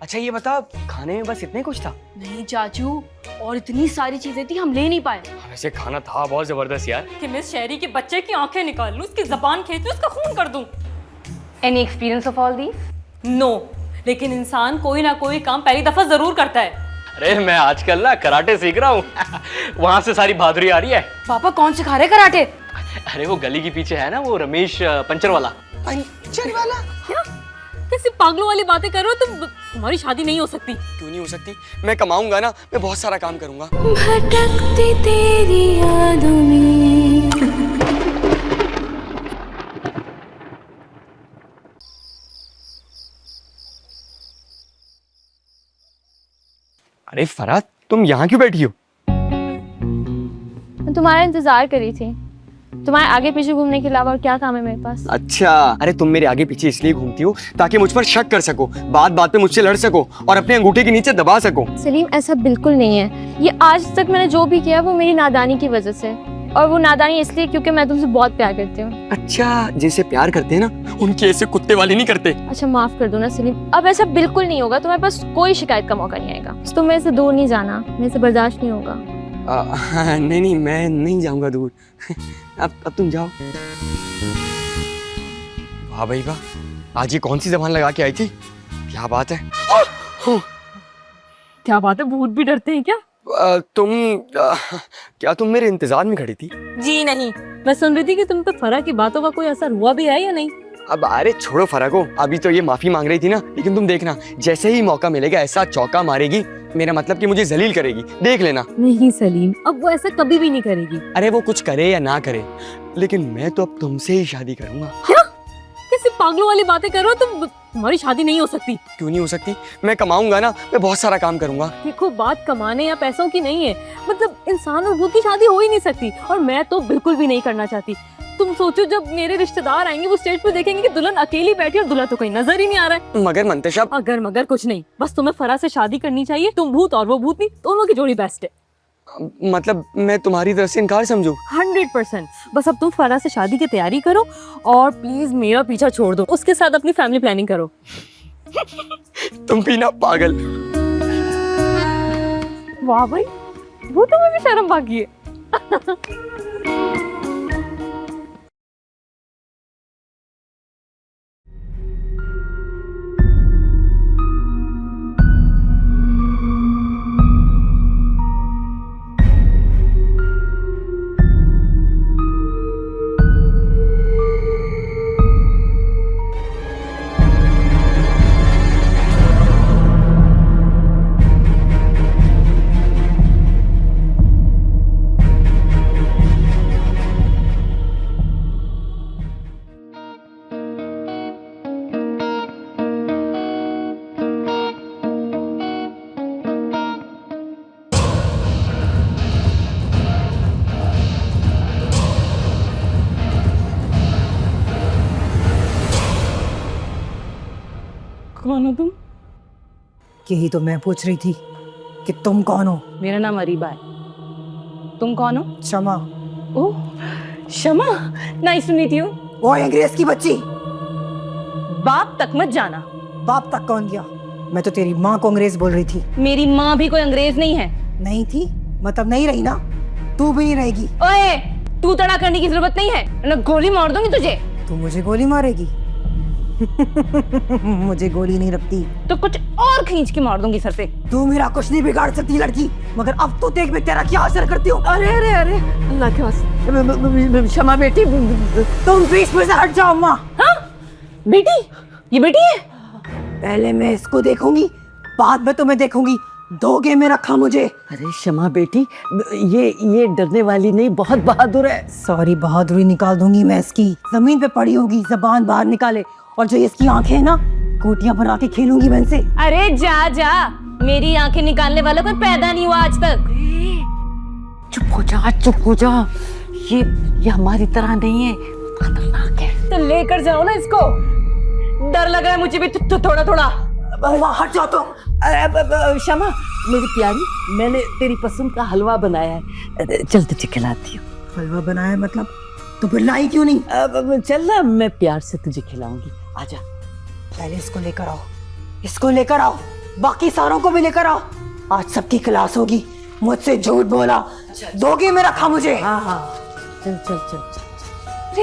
अच्छा ये बता, खाने में बस इतने कुछ था? नहीं चाचू, और इतनी सारी चीजें थी हम ले नहीं पाए। वैसे खाना था बहुत जबरदस्त यार। कि मैं शहरी के बच्चे की आंखें निकाल लूं, उसकी जबान खींच लूं, उसका खून कर दूं। Any experience of all these? No, लेकिन इंसान कोई ना कोई काम पहली दफा जरूर करता है। अरे मैं आजकल ना कराटे सीख रहा हूँ वहां से सारी बहादुरी आ रही है। पापा कौन सिखा रहे कराटे? अरे वो गली के पीछे है ना, वो रमेश पंचर वाला। पंचर वाला? क्या कैसी पागलों वाली बातें कर रहे हो तुम? तुम्हारी शादी नहीं हो सकती। क्यों नहीं हो सकती? मैं कमाऊंगा ना, मैं बहुत सारा काम करूंगा। भटकती तेरी यादों में। अरे फराह, तुम यहाँ क्यों बैठी हो? मैं तुम्हारा इंतजार कर रही थी। तुम्हारे आगे पीछे घूमने के अलावा और क्या काम है मेरे पास? अच्छा, अरे तुम मेरे आगे पीछे इसलिए घूमती हो ताकि मुझ पर शक कर सको, बात बात पे मुझसे लड़ सको और अपने अंगूठे के नीचे दबा सको। सलीम, ऐसा बिल्कुल नहीं है। ये आज तक मैंने जो भी किया वो मेरी नादानी की वजह से, और वो नादानी इसलिए क्योंकि मैं तुमसे बहुत प्यार करती हूँ। अच्छा, जिनसे प्यार करते हैं ना उनके ऐसे कुत्ते वाले नहीं करते। अच्छा माफ कर दो ना सलीम, अब ऐसा बिल्कुल नहीं होगा। तुम्हारे पास कोई शिकायत का मौका नहीं आएगा। तुम मेरे से दूर नहीं जाना, मेरे से बर्दाश्त नहीं होगा। नहीं नहीं, मैं नहीं जाऊंगा दूर। अब तुम जाओ। वाह भाई वाह, आज ये कौन सी जबान लगा के आई थी? क्या बात है। क्या बात है, भूत भी डरते हैं क्या? क्या तुम मेरे इंतजार में खड़ी थी? जी नहीं, मैं सुन रही थी कि तुम पे फरा की बातों का कोई असर हुआ भी है या नहीं। अब अरे छोड़ो फरा को, अभी तो ये माफी मांग रही थी ना, लेकिन तुम देखना जैसे ही मौका मिलेगा ऐसा चौका मारेगी, मेरा मतलब कि मुझे जलील करेगी, देख लेना। नहीं सलीम, अब वो ऐसा कभी भी नहीं करेगी। अरे वो कुछ करे या ना करे, लेकिन मैं तो अब तुमसे ही शादी करूंगा। क्या कैसी पागलों वाली बातें कर रहे हो तुम? तुम्हारी शादी नहीं हो सकती। क्यों नहीं हो सकती? मैं कमाऊंगा ना, मैं बहुत सारा काम करूंगा। देखो, बात कमाने या पैसों की नहीं है, मतलब इंसान और भूत की शादी हो ही नहीं सकती, और मैं तो बिल्कुल भी नहीं करना चाहती। तुम सोचो, जब मेरे रिश्तेदार आएंगे वो स्टेज पे देखेंगे कि दुल्हन अकेली बैठी और दूल्हा तो कहीं नजर ही नहीं आ रहा है। मगर मंतशा, अगर मगर कुछ नहीं, बस तुम्हें फरा से शादी करनी चाहिए। तुम भूत और वो भूतनी, दोनों की जोड़ी बेस्ट है। मतलब मैं तुम्हारी तरफ से इनकार समझूं? 100%। बस अब तुम फरा से शादी की तैयारी करो और प्लीज मेरा पीछा छोड़ दो, उसके साथ अपनी फैमिली प्लानिंग करो। तुम भी ना पागल। वाह भाई, भूतों में भी शर्म बाकी है। कौन हो तुम? यही तो मैं पूछ रही थी कि तुम कौन हो। मेरा नाम अरीबा है। तुम कौन हो? क्षमा। ओह शमा, नाइस टू मीट यू। वो अंग्रेज की बच्ची। बाप तक मत जाना। बाप तक कौन गया? मैं तो तेरी माँ को अंग्रेज बोल रही थी। मेरी माँ भी कोई अंग्रेज नहीं है। नहीं थी मतलब नहीं रही ना, तू भी नहीं रहेगी। ओए, तू तड़ा करने की जरूरत नहीं है, मैं गोली मार दूंगी तुझे। तू मुझे गोली मारेगी? मुझे गोली नहीं लगती तो कुछ और खींच के मार दूंगी सर पे। तू मेरा कुछ नहीं बिगाड़ सकती लड़की, मगर अब तो देख मैं तेरा क्या असर करती हूँ। अरे अरे अरे, अल्लाह के वास्ते शमा बेटी, तुम बीच में से हट जाओ अम्मा। हाँ बेटी, ये बेटी है। पहले मैं इसको देखूंगी, बाद में तुम्हें देखूंगी। 2 गेम में रखा मुझे। अरे शमा बेटी, ये डरने वाली नहीं, बहुत बहादुर है। सॉरी, बहादुरी निकाल दूंगी मैं इसकी। जमीन पे पड़ी होगी, जबान बाहर निकाले, और जो इसकी आंखें हैं ना, गोटियां बना के खेलूंगी मैं इनसे। अरे जा जा, मेरी आंखें निकालने वाला कोई पैदा नहीं हुआ आज तक। चुप हो जा, चुप हो जा। ये हमारी तरह नहीं है, खतरनाक है। तो लेकर जाओ ना इसको। डर लग रहा है मुझे भी थोड़ा थोड़ा। हट जाओ तुम। शमा मेरी प्यारी, मैंने तेरी पसंद का हलवा बनाया है, चल तुझे खिलाती हूँ। हलवा बनाया है मतलब? तो फिर लाई क्यों नहीं? चल ना, मैं प्यार से तुझे खिलाऊंगी, आजा। पहले इसको लेकर आओ, इसको लेकर आओ। बाकी सारों को भी लेकर आओ, आज सबकी क्लास होगी। मुझसे झूठ बोला, दोगे में रखा मुझे। हाँ हाँ, चल चल चल चल।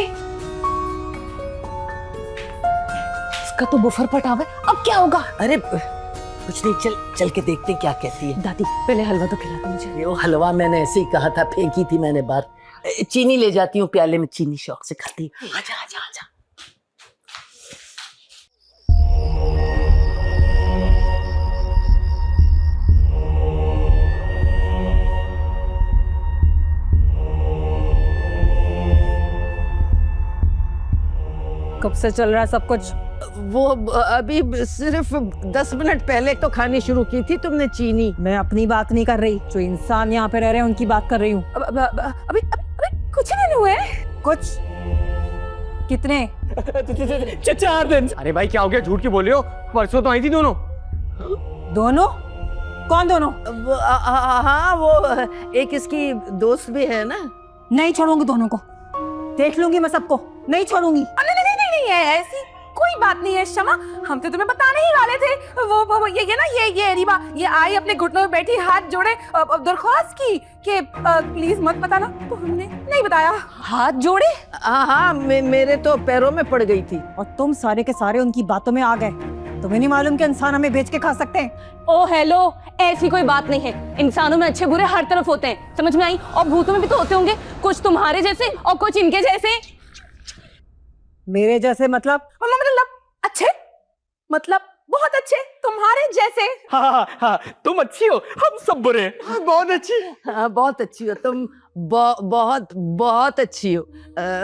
इसका तो बुफर फटा हुआ है, अब क्या होगा? अरे कुछ नहीं, चल चल के देखते हैं क्या कहती है। दादी पहले हलवा तो खिला दो मुझे। अरे वो हलवा मैंने ऐसे ही कहा था, फेंकी थी मैंने बाहर। चीनी ले जाती हूँ, प्याले में चीनी शौक से खाती हूँ। आजा आजा आजा। कब से चल रहा है सब कुछ? वो अभी सिर्फ 10 मिनट पहले तो खानी शुरू की थी तुमने चीनी। मैं अपनी बात नहीं कर रही, जो इंसान यहाँ पे रह रहे हैं उनकी बात कर रही हूँ। अभी कुछ नहीं हुआ है। कुछ कितने? 4 दिन। अरे भाई क्या हो गया, झूठ क्यों बोल रहे हो? परसों तो आई थी दोनों। दोनों? कौन दोनों? हाँ वो एक इसकी दोस्त भी है ना। नहीं छोड़ूंगी दोनों को, देख लूंगी मैं सबको, नहीं छोड़ूंगी। नहीं ऐसी कोई बात नहीं है शमा, हम तो तुम्हें बताने ही वाले थे। वो ये ना ये रीबा ये आई अपने घुटनों में बैठी, हाथ जोड़े दरख्वास्त की कि प्लीज मत बताना, तो हमने नहीं बताया। हाथ जोड़े? हाँ मेरे तो पैरों में पड़ गई थी। और तुम सारे के सारे उनकी बातों में आ गए। तुम्हें नहीं मालूम कि इंसान हमें बेच के खा सकते हैं? ओ हेलो, ऐसी कोई बात नहीं है। इंसानों में अच्छे बुरे हर तरफ होते हैं, समझ में आई? और भूतों में भी तो होते होंगे, कुछ तुम्हारे जैसे और कुछ इनके जैसे। मेरे जैसे मतलब? अच्छे मतलब बहुत अच्छे, तुम्हारे जैसे। हाँ, तुम अच्छी हो, हम सब बुरे हैं। बहुत अच्छी। हाँ बहुत अच्छी हो तुम, बहुत बहुत अच्छी हो।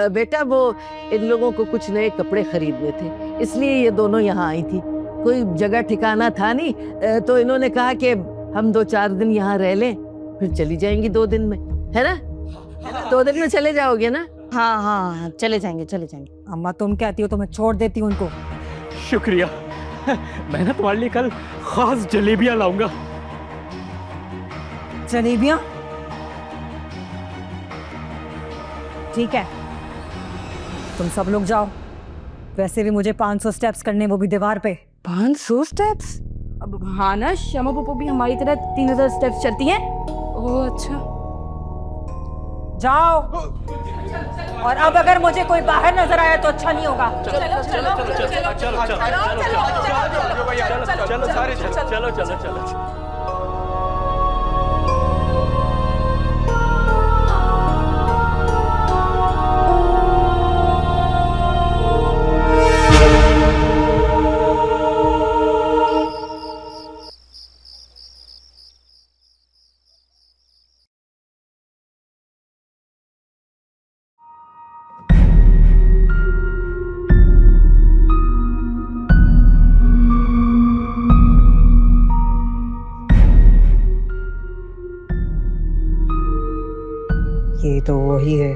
बेटा वो इन लोगों को कुछ नए कपड़े खरीदने थे, इसलिए ये दोनों यहाँ आई थी। कोई जगह ठिकाना था नहीं, तो इन्होंने कहा कि हम 2-4 दिन यहाँ रह लें, फिर चली जाएंगी 2 दिन में, है ना? 2 दिन में चले जाओगे ना? हाँ हाँ चले जाएंगे चले जाएंगे। अम्मा तुम कहती हो तो मैं छोड़ देती हूँ उनको। शुक्रिया। मैं ना तुम्हारे लिए कल खास जलेबियां लाऊंगा। जलेबियाँ? ठीक है, तुम सब लोग जाओ। वैसे भी मुझे 500 स्टेप्स करने, वो भी दीवार पे। 500 स्टेप्स? अब हाँ ना, शमा पोपो भी हमारी तरह 3000 स्टेप्स चलती हैं। ओह अच्छा। जाओ। और अब अगर मुझे कोई बाहर नजर आया तो अच्छा नहीं होगा। चलो। ये तो वही है,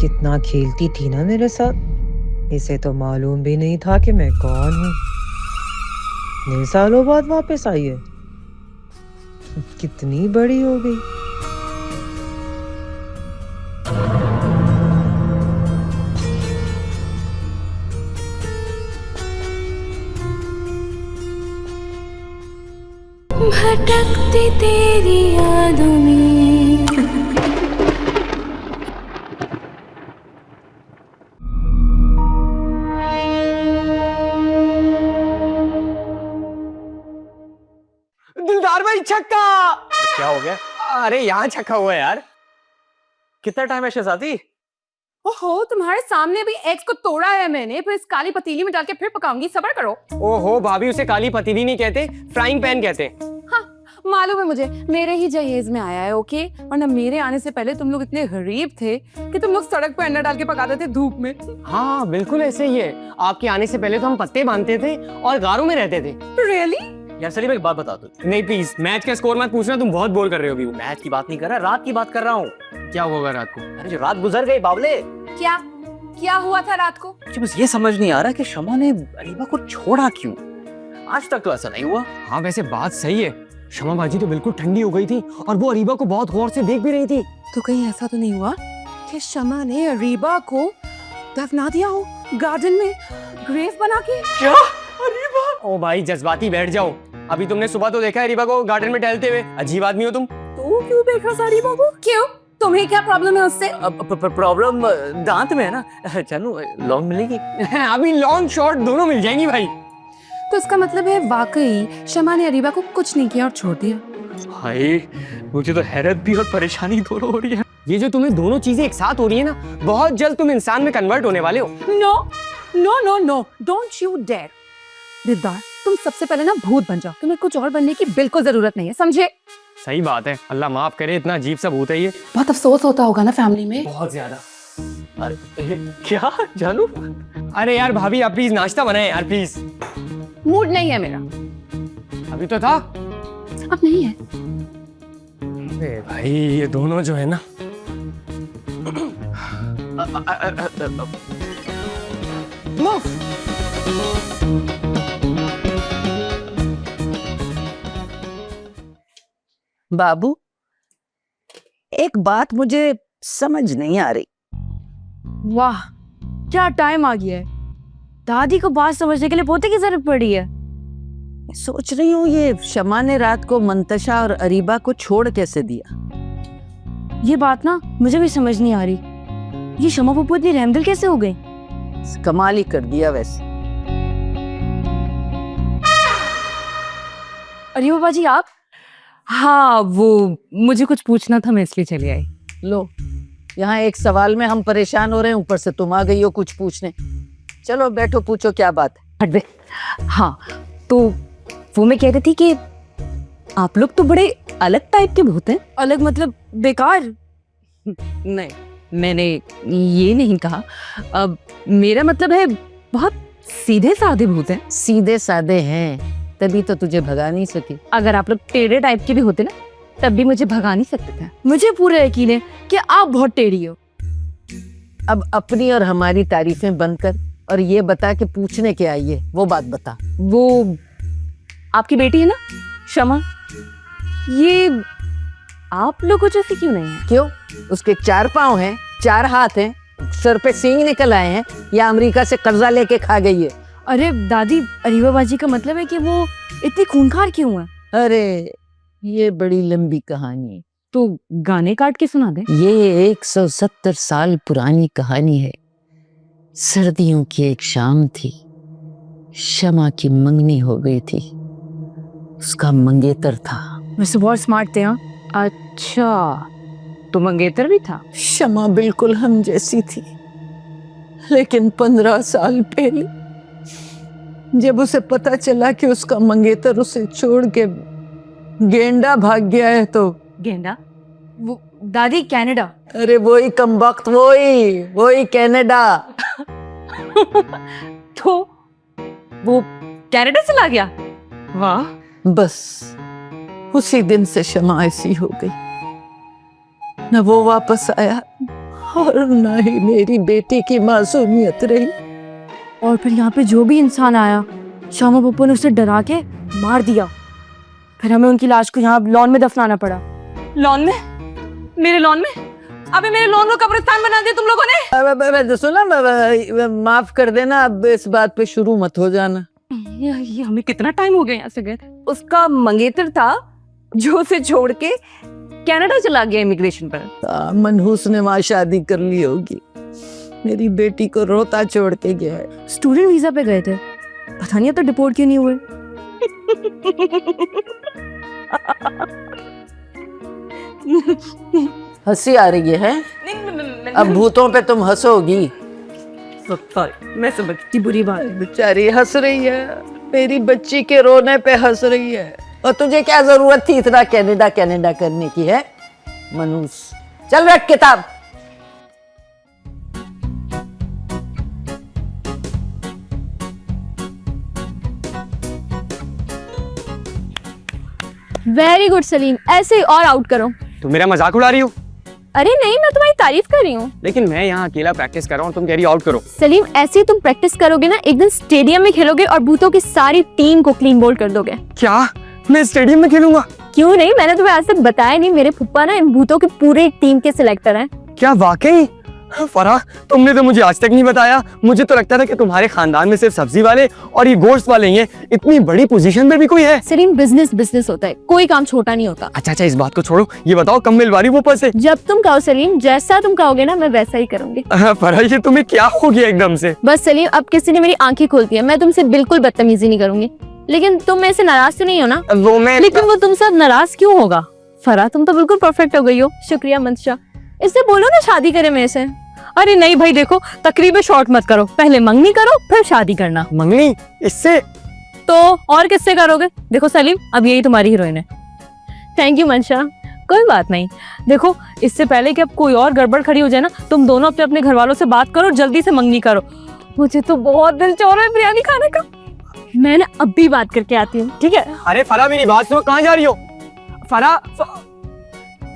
कितना खेलती थी ना मेरे साथ। इसे तो मालूम भी नहीं था कि मैं कौन हूँ। इतने सालों बाद वापस आई है, कितनी बड़ी हो गई। भटकती तेरी यादों में। दिलदार भाई छक्का। क्या हो गया? अरे यहाँ छक्का हुआ है यार। कितना टाइम है शहजादी? ओहो, तुम्हारे सामने भी एग्स को तोड़ा है मैंने, फिर इस काली पतीली में डाल के फिर पकाऊंगी, सब्र करो। ओहो भाभी, उसे काली पतीली नहीं कहते, फ्राइंग पैन कहते। हाँ मालूम है मुझे, मेरे ही जहेज में आया है, ओके? वरना मेरे आने से पहले तुम लोग इतने गरीब थे कि तुम लोग सड़क पर अंडा डाल के पकाते थे धूप में। हाँ बिल्कुल ऐसे ही है। आपके आने से पहले तो हम पत्ते बांधते थे और गारों में रहते थे। रियली? यार सलीम एक बात बता दो। नहीं प्लीज, मैच का स्कोर मत पूछना, तुम बहुत बोल कर रहे हो अभी। मैच की बात नहीं कर रहा, रात की बात कर रहा हूँ। क्या होगा रात को? अरे जो रात गुजर गई बावले। क्या हुआ था रात को? मुझे बस ये समझ नहीं आ रहा कि शमा ने अरीबा को छोड़ा क्यों। आज तक तो ऐसा नहीं हुआ। हाँ वैसे बात सही है, शमा बाजी तो बिल्कुल ठंडी हो गई थी और वो अरीबा को बहुत गौर से देख भी रही थी। तो कहीं ऐसा तो नहीं हुआ कि शमा ने अरीबा को दफना दिया हो गार्डन में ग्रेव बना के? क्या? अरीबा? ओ भाई जज्बाती बैठ जाओ। अभी तुमने सुबह तो देखा है रीबा को गार्डन में टहलते हुए। अजीब आदमी हो तुम। तू क्यों देख रहा सारी बाबू? क्यों? तुम्हें क्या प्रॉब्लम है उससे? प्रॉब्लम दांत में है ना। जानू लॉन्ग मिलेगी? अभी लॉन्ग शॉर्ट दोनों मिल जाएंगी भाई। तो इसका मतलब है वाकई शमा ने अरीबा को कुछ नहीं किया और छोड़ दिया। हाय, मुझे तो हैरत भी और परेशानी दोनों हो रही है। ये जो तुम्हें दोनों चीजें एक साथ हो रही है ना, बहुत जल्द तुम इंसान में कन्वर्ट होने वाले हो। No no no no, don't you dare. दिलदार, तुम सबसे पहले ना भूत बन जाओ। तुम्हें कुछ और बनने की बिल्कुल जरूरत नहीं है, समझे? सही बात है, अल्लाह माफ करे, इतना अजीब सा भूत है ये। बहुत अफसोस होता होगा ना फैमिली में। बहुत ज्यादा। अरे क्या जानू? अरे यार भाभी, आप प्लीज नाश्ता बनाएं यार प्लीज। मूड नहीं है मेरा। अभी तो था। अब नहीं है। अरे भाई ये दोनों जो है ना। मूव। बाबू, एक बात मुझे समझ नहीं आ रही। वाह, क्या टाइम आ गया है। दादी को बात समझने के लिए पोते की जरूरत पड़ी है। सोच रही हूँ ये शमा ने रात को मंतशा और अरीबा को छोड़ कैसे दिया। ये बात ना मुझे भी समझ नहीं आ रही। ये शमा पप्पू इतनी रहमदिल कैसे हो गई? कमाल ही कर दिया वैसे। अरे बाबा जी आप? हाँ, वो मुझे कुछ पूछना था, मैं इसलिए चली आई। लो, यहाँ एक सवाल में हम परेशान हो रहे हैं, ऊपर से तुम आ गई हो कुछ पूछने। चलो बैठो, पूछो क्या बात है। हट बे। हाँ, तो वो मैं कह रही थी कि आप लोग तो बड़े अलग टाइप के भूत हैं। अलग मतलब बेकार? नहीं, मैंने ये नहीं कहा। अब मेरा मतलब है बहुत सीधे साधे भूत हैं। सीधे साधे हैं तभी तो तुझे भगा नहीं सकी। अगर आप लोग टेढ़े टाइप के भी होते ना तब भी मुझे भगा नहीं सकते थे। मुझे पूरा यकीन है कि आप बहुत टेढ़ी हो। अब अपनी और हमारी तारीफें बंद कर और ये बता के पूछने के आई है, वो बात बता। वो आपकी बेटी है ना शमा, ये आप लोगों जैसे क्यों नहीं है? क्यों? उसके 4 पाँव हैं, 4 हाथ हैं, सर पे सींग निकल आए हैं, या अमेरिका से कर्जा लेके खा गई है? अरे दादी, अरीबा बाजी का मतलब है कि वो इतनी खूंखार क्यों है? अरे ये बड़ी लंबी कहानी है। तो गाने काट के सुना दे। ये 170 साल पुरानी कहानी है। सर्दियों की एक शाम थी, शमा की मंगनी हो गई थी। उसका मंगेतर था। वैसे बहुत स्मार्ट थे। हाँ, अच्छा, तो मंगेतर भी था? शमा बिल्कुल हम जैसी थी, लेकिन 15 साल पहले जब उसे पता चला कि उसका मंगेतर उसे छोड़ के गेंडा भाग गया है तो। गेंडा? वो दादी कनाडा। अरे वही कमबख्त, वही कनाडा। तो वो कनाडा चला गया? वाह। बस उसी दिन से शमा ऐसी हो गई, न वो वापस आया और न ही मेरी बेटी की मासूमियत रही। और फिर यहाँ पे जो भी इंसान आया, शमा पप्पू ने उसे डरा के मार दिया। फिर हमें उनकी लाश को यहाँ लॉन में दफनाना पड़ा। लॉन में? मेरे लॉन में? अबे मेरे लॉन को कब्रिस्तान बना दिया तुम लोगों ने। सुना, माफ कर देना, अब इस बात पे शुरू मत हो जाना। ये हमें कितना टाइम हो गया यहाँ से गए। उसका मंगेतर था जो उसे छोड़ के कनाडा चला गया इमिग्रेशन पर। मनहूस ने वहां शादी कर ली होगी, मेरी बेटी को रोता छोड़ के गया है। स्टूडेंट वीजा पे गए थे, पता नहीं अब तो डिपोर्ट क्यों नहीं हुए। हंसी आ रही है? अब भूतों पे तुम हंसोगी? मैं समझती बुरी बात। बेचारी हंस रही है, मेरी बच्ची के रोने पे हंस रही है। और तुझे क्या जरूरत थी इतना कनाडा कनाडा करने की है मनूस? चल रख किताब। वेरी गुड सलीम, ऐसे ही और आउट करो। तुम मेरा मजाक उड़ा रही हो? अरे नहीं, मैं तुम्हारी तारीफ कर रही हूँ। लेकिन मैं यहाँ अकेला प्रैक्टिस कर रहा हूँ, तुम कह रही आउट करो। सलीम, ऐसे ही तुम प्रैक्टिस करोगे ना, एक दिन स्टेडियम में खेलोगे और भूतों की सारी टीम को क्लीन बोल्ड कर दोगे। क्या मैं स्टेडियम में खेलूंगा? क्यों नहीं, मैंने तुम्हें आज तक बताया नहीं, मेरे फुप्पा ना इन भूतों के पूरे टीम के सिलेक्टर हैं। क्या वाकई? फराह, तुमने तो मुझे आज तक नहीं बताया। मुझे तो लगता था कि तुम्हारे खानदान में सिर्फ सब्जी वाले और ये गोश्त वाले ही हैं। इतनी बड़ी पोजीशन पे भी कोई है? सलीम, बिजनेस बिजनेस होता है, कोई काम छोटा नहीं होता। अच्छा, इस बात को छोड़ो, ये बताओ कब मिलवा रही वो ऊपर से? जब तुम कहो सलीम, जैसा तुम कहोगे ना मैं वैसा ही करूंगी। फराह, ये तुम्हें क्या हो गया एकदम से? बस सलीम, अब किसी ने मेरी आंखें खोलती है, मैं तुमसे बिल्कुल बदतमीजी नहीं करूंगी। लेकिन तुम मेरे से नाराज तो नहीं हो ना? वो मैं लेकिन वो तुमसे अब नाराज क्यों होगा? फरा, तुम तो बिल्कुल परफेक्ट हो गई हो। शुक्रिया मंशा, इससे बोलो ना शादी करे मेरे से। अरे नहीं भाई, देखो तकरीबें शॉर्ट मत करो, पहले मंगनी करो फिर शादी करना। मंगनी? इससे तो और किससे करोगे? देखो सलीम, अब यही तुम्हारी हीरोइन है। थैंक यू मंशा। कोई बात नहीं। देखो, इससे पहले कि अब कोई और गड़बड़ खड़ी हो जाए ना, तुम दोनों अपने अपने घर वालों से बात करो, जल्दी से मंगनी करो। मुझे तो बहुत दिल चाह रहा है बिरयानी खाने का। मैं ना अब भी बात करके आती हूँ, ठीक है? अरे फराह, मेरी बात सुनो, कहाँ जा रही हो? फराह,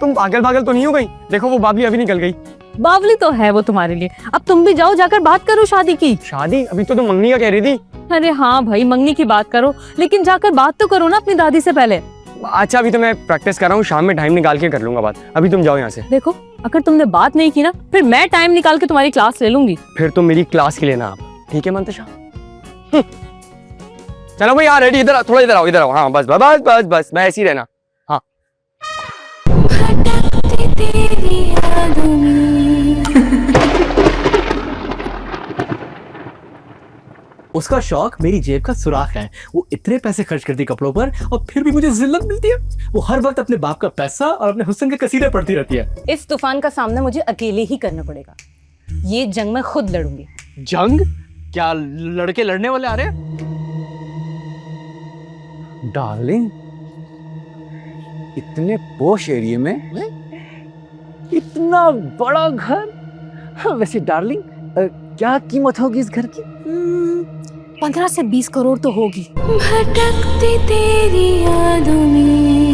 तुम पागल तो नहीं हो गई? देखो वो बाबली अभी निकल गई। बावली तो है वो तुम्हारे लिए। अब तुम भी जाओ, जाकर बात करो शादी की। शादी? अभी तो तुम मंगनी का कह रही थी। अरे हाँ भाई, मंगनी की बात करो, लेकिन जाकर बात तो करो ना अपनी दादी से पहले। अच्छा, अभी तो मैं प्रैक्टिस कर रहा हूँ, शाम में टाइम निकाल के कर लूंगा बात। अभी तुम जाओ यहाँ से। देखो, अगर तुमने बात नहीं की ना, फिर मैं टाइम निकाल के तुम्हारी क्लास ले लूंगी। फिर तुम मेरी क्लास की लेना आप, ठीक है मंतशा? चलो भाई, हाँ रेडी, इधर थोड़ा इधर आओ। हाँ बस बस बस बस बस, मैं ऐसे ही रहना। हाँ भटकती तेरी यादों में उसका शौक मेरी जेब का सुराख है। वो इतने पैसे खर्च करती कपड़ों पर और फिर भी मुझे जिल्लत मिलती है। वो हर वक्त अपने बाप का पैसा और अपने हुस्न के कसीदे पढ़ती रहती है। इस तूफान का सामना मुझे अकेले ही करना पड़ेगा। ये जंग मैं खुद लड़ूंगी। जंग? क्या लड़के लड़ने वाले आ रहे हैं? डार्लिंग, इतने पोश एरिया में इतना बड़ा घर? हाँ, वैसे डार्लिंग, क्या कीमत होगी इस घर की? 15 से 20 करोड़ तो होगी। भटकती तेरी यादों में